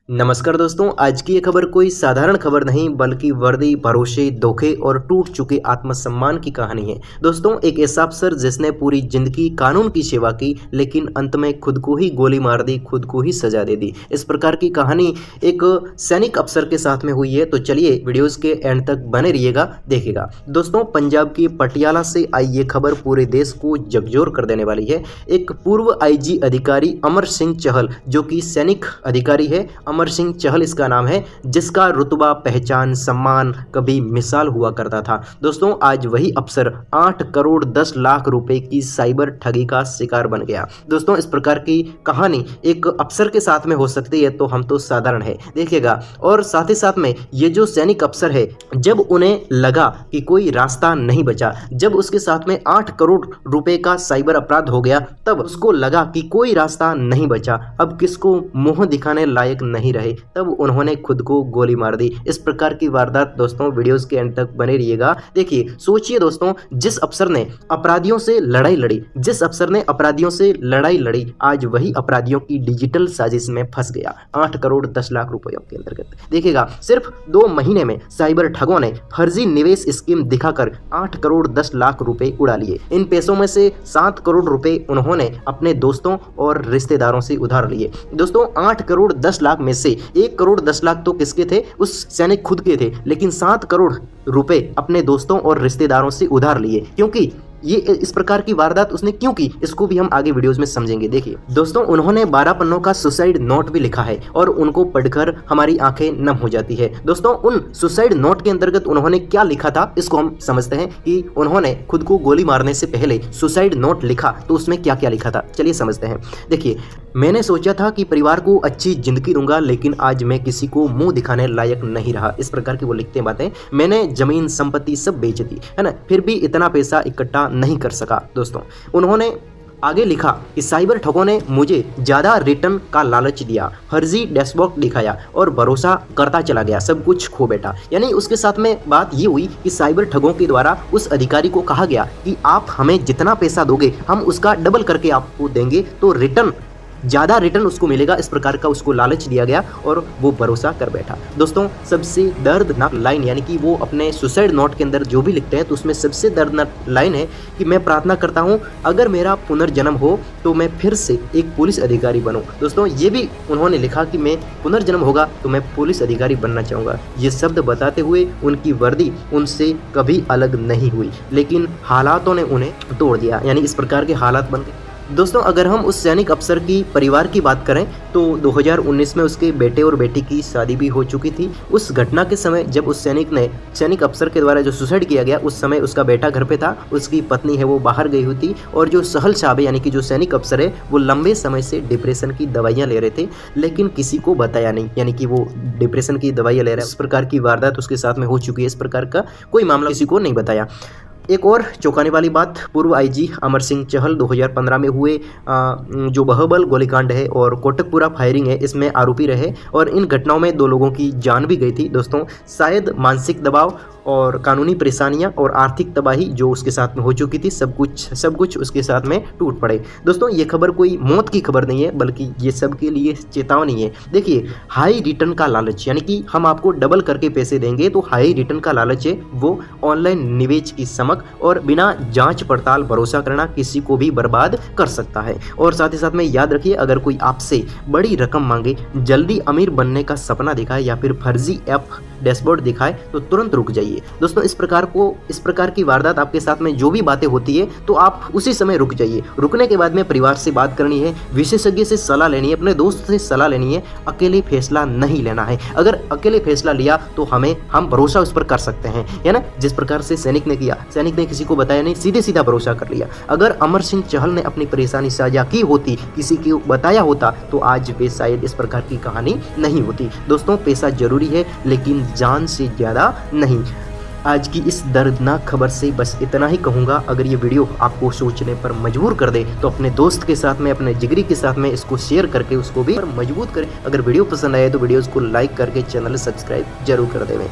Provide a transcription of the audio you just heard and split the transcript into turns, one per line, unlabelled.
नमस्कार दोस्तों, आज की ये खबर कोई साधारण खबर नहीं बल्कि वर्दी, भरोसे, धोखे और टूट चुके आत्मसम्मान की कहानी है। दोस्तों, एक ऐसा अफसर जिसने पूरी जिंदगी कानून की सेवा की लेकिन अंत में खुद को ही गोली मार दी, खुद को ही सजा दे दी। इस प्रकार की कहानी एक सैनिक अफसर के साथ में हुई है। तो चलिए वीडियोस के एंड तक बने रहिएगा, देखिएगा। दोस्तों, पंजाब की पटियाला से आई ये खबर पूरे देश को झकझोर कर देने वाली है। एक पूर्व आईजी अधिकारी अमर सिंह चहल, जो कि सैनिक अधिकारी है, अमर सिंह चहल इसका नाम है, जिसका रुतबा, पहचान, सम्मान कभी मिसाल हुआ करता था। दोस्तों, आज वही अफसर 8 करोड़ 10 लाख रुपए की साइबर ठगी का शिकार बन गया। दोस्तों, इस प्रकार की कहानी एक अफसर के साथ में हो सकती है तो हम तो साधारण है, देखिएगा। और साथ ही साथ में ये जो सैनिक अफसर है, जब उन्हें लगा कि कोई रास्ता नहीं बचा, जब उसके साथ में 8 करोड़ रुपए का साइबर अपराध हो गया, तब उसको लगा कि कोई रास्ता नहीं बचा, अब किसको मुंह दिखाने लायक नहीं रहे, तब उन्होंने खुद को गोली मार दी। इस प्रकार की वारदात दोस्तों वीडियोस के एंड तक बने रहिएगा। देखिए, सोचिए दोस्तों, जिस अफसर ने अपराधियों से लड़ाई लड़ी, जिस अफसर ने अपराधियों से लड़ाई लड़ी, आज वही अपराधियों की डिजिटल साजिश में फंस गया। 8 करोड़ 10 लाख रुपयों के अंतर्गत देखिएगा, सिर्फ 2 महीने में साइबर ठगों ने फर्जी निवेश स्कीम दिखाकर 8 करोड़ 10 लाख रुपए उड़ा लिए। इन पैसों में से 7 करोड़ रुपए उन्होंने अपने दोस्तों और रिश्तेदारों से उधार लिए। दोस्तों, 8 करोड़ 10 लाख में से 1 करोड़ 10 लाख तो किसके थे? उस सैनिक खुद के थे, लेकिन 7 करोड़ रुपए अपने दोस्तों और रिश्तेदारों से उधार लिए। क्योंकि ये इस प्रकार की वारदात उसने क्यों की, इसको भी हम आगे वीडियोस में समझेंगे। देखिए दोस्तों, उन्होंने 12 पन्नों का सुसाइड नोट भी लिखा है और उनको पढ़कर हमारी आंखें नम हो जाती है। दोस्तों, उन सुसाइड नोट के अंतर्गत उन्होंने क्या लिखा था, इसको हम समझते हैं कि उन्होंने खुद को गोली मारने से पहले सुसाइड नोट लिखा तो उसमें क्या क्या लिखा था, चलिए समझते हैं। देखिए, मैंने सोचा था कि परिवार को अच्छी जिंदगी दूंगा, लेकिन आज मैं किसी को मुंह दिखाने लायक नहीं रहा। इस प्रकार की वो लिखते हैं बातें। मैंने जमीन संपत्ति सब बेच दी, है ना, फिर भी इतना पैसा इकट्ठा नहीं कर सका। दोस्तों, उन्होंने आगे लिखा कि साइबर ठगों ने मुझे ज्यादा रिटर्न का लालच दिया, फर्जी डैशबोर्ड दिखाया और भरोसा करता चला गया, सब कुछ खो बैठा। यानी उसके साथ में बात ये हुई कि साइबर ठगों के द्वारा उस अधिकारी को कहा गया कि आप हमें जितना पैसा दोगे हम उसका डबल करके आपको देंगे, तो रिटर्न ज़्यादा रिटर्न उसको मिलेगा। इस प्रकार का उसको लालच दिया गया और वो भरोसा कर बैठा। दोस्तों, सबसे दर्दनाक लाइन, यानी कि वो अपने सुसाइड नोट के अंदर जो भी लिखते हैं तो उसमें सबसे दर्दनाक लाइन है कि मैं प्रार्थना करता हूँ अगर मेरा पुनर्जन्म हो तो मैं फिर से एक पुलिस अधिकारी बनूँ। दोस्तों, ये भी उन्होंने लिखा कि मैं पुनर्जन्म होगा तो मैं पुलिस अधिकारी बनना चाहूँगा। ये शब्द बताते हुए उनकी वर्दी उनसे कभी अलग नहीं हुई, लेकिन हालातों ने उन्हें तोड़ दिया। यानी इस प्रकार के हालात बन गए। दोस्तों, अगर हम उस सैनिक अफसर की परिवार की बात करें तो 2019 में उसके बेटे और बेटी की शादी भी हो चुकी थी। उस घटना के समय जब उस सैनिक अफसर के द्वारा जो सुसाइड किया गया, उस समय उसका बेटा घर पे था, उसकी पत्नी है वो बाहर गई हुई थी, और जो सहल साहब यानी कि जो सैनिक अफसर है वो लंबे समय से डिप्रेशन की दवाइयाँ ले रहे थे, लेकिन किसी को बताया नहीं, यानी कि वो डिप्रेशन की दवाइयाँ ले रहे हैं। इस प्रकार की वारदात उसके साथ में हो चुकी है। इस प्रकार का कोई मामला किसी को नहीं बताया। एक और चौंकाने वाली बात, पूर्व आईजी अमर सिंह चहल 2015 में हुए जो बहबल गोलीकांड है और कोटकपुरा फायरिंग है, इसमें आरोपी रहे और इन घटनाओं में 2 लोगों की जान भी गई थी। दोस्तों, शायद मानसिक दबाव और कानूनी परेशानियां और आर्थिक तबाही जो उसके साथ में हो चुकी थी, सब कुछ उसके साथ में टूट पड़े। दोस्तों, ये खबर कोई मौत की खबर नहीं है बल्कि ये सब के लिए चेतावनी है। देखिए, हाई रिटर्न का लालच, यानी कि हम आपको डबल करके पैसे देंगे, तो हाई रिटर्न का लालच है वो ऑनलाइन निवेश की समक और बिना जांच पड़ताल भरोसा करना किसी को भी बर्बाद कर सकता है। और साथ ही साथ में याद रखिए, अगर कोई आपसे बड़ी रकम मांगे, जल्दी अमीर बनने का सपना दिखाए या फिर फर्जी ऐप डैशबोर्ड दिखाए तो तुरंत रुक जाइए। दोस्तों, इस प्रकार की वारदात आपके साथ में जो भी बातें होती है तो आप उसी समय रुक जाइए। रुकने के बाद में परिवार से बात करनी है, विशेषज्ञ से सलाह लेनी है, अपने दोस्त से सलाह लेनी है। अकेले फैसला नहीं लेना है। अगर अकेले फैसला लिया तो हम भरोसा उस पर कर सकते हैं, है ना, जिस प्रकार से सैनिक ने किया। सैनिक ने किसी को बताया नहीं, सीधे भरोसा कर लिया। अगर अमर सिंह चहल ने अपनी परेशानी साझा की होती, किसी को बताया होता, तो आज वे शायद इस प्रकार की कहानी नहीं होती। दोस्तों, पैसा जरूरी है लेकिन जान से ज्यादा नहीं। आज की इस दर्दनाक खबर से बस इतना ही कहूँगा। अगर ये वीडियो आपको सोचने पर मजबूर कर दे तो अपने दोस्त के साथ में, अपने जिगरी के साथ में इसको शेयर करके उसको भी मजबूत करें। अगर वीडियो पसंद आए तो वीडियोस को लाइक करके चैनल सब्सक्राइब जरूर कर देवें।